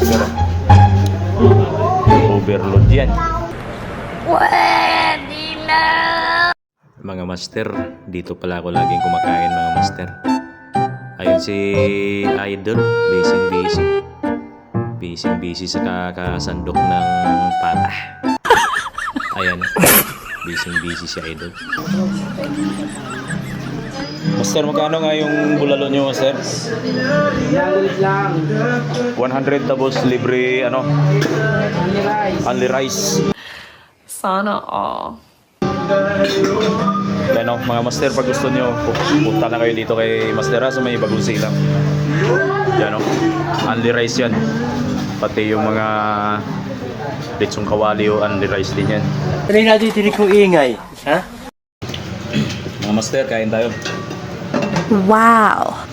master. Overload yan. Pwede na! Mga master, dito pala ako laging kumakain mga master. Ayun si Idol, busy sa kakasandok ng patah. Ayan, busy si Idol. Master, magkano nga yung bulalo nyo, master? 100 tapos libre, ano? Only rice. Sana all. Ano, mga master, pag gusto nyo, punta na kayo dito kay Master sa may Bagong Silang. Yan o, only rice yan. Pati yung mga lechong kawali o only rice din yan. Try natin tinig kong ingay. Ha? Mga master, kain tayo. Wow!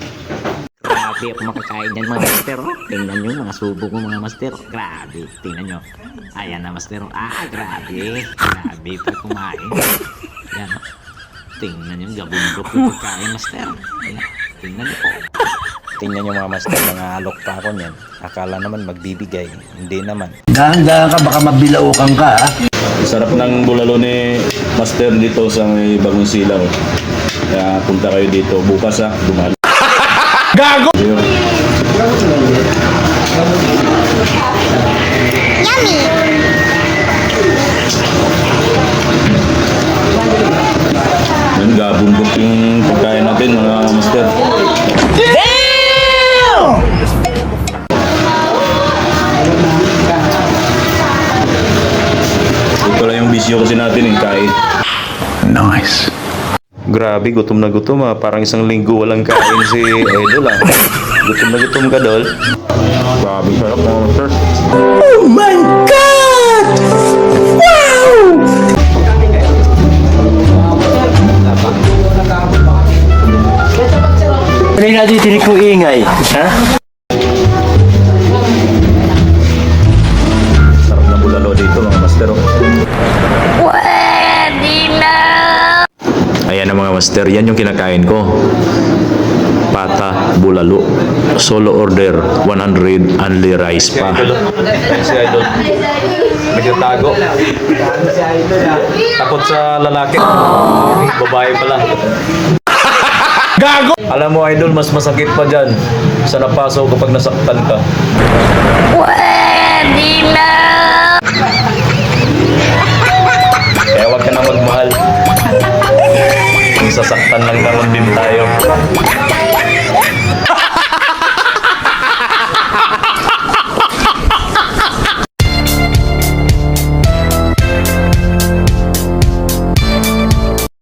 Grabe ako makakain dyan mga master. Tingnan nyo mga subo ko mga master. Grabe, tingnan nyo. Ayan na master. Grabe. Grabe pa kumain. Yan. Tingnan nyo, gabundok yung pagkain master. Tingnan nyo po. Tingnan nyo mga master, mga alok pa ako niyan. Akala naman magbibigay, hindi naman. Dahan-dahan ka, baka mabilaukan ka, ha? Sarap ng bulalo ni Master dito sa may Bagong Silang. Kaya punta kayo dito bukas dumalo. Gago! Yummy! Yan, gabundok yung pagkain natin mga master. Ito lang yung bisyo kasi natin kain. Nice. Grabe, gutom na gutom Parang isang linggo walang kain si Idol Gutom na gutom ka, Dol. Grabe, sarap mga master. Oh my God! Wow! Try natin tinig kong ingay. Ha? Sarap na bulalo dito mga master. Pwede na! Ayan ang mga master, yan yung kinakain ko. Pata, bulalo. Solo order, 100 only rice pa. Si Idol. Nagtatago. Takot sa lalaki. Babae pala. Gago! Alam mo Idol, mas masakit pa dyan sa napaso kapag nasaktan ka. Pwede na! Kaya wag ka na magmahal. Sasaktan lang naman din tayo.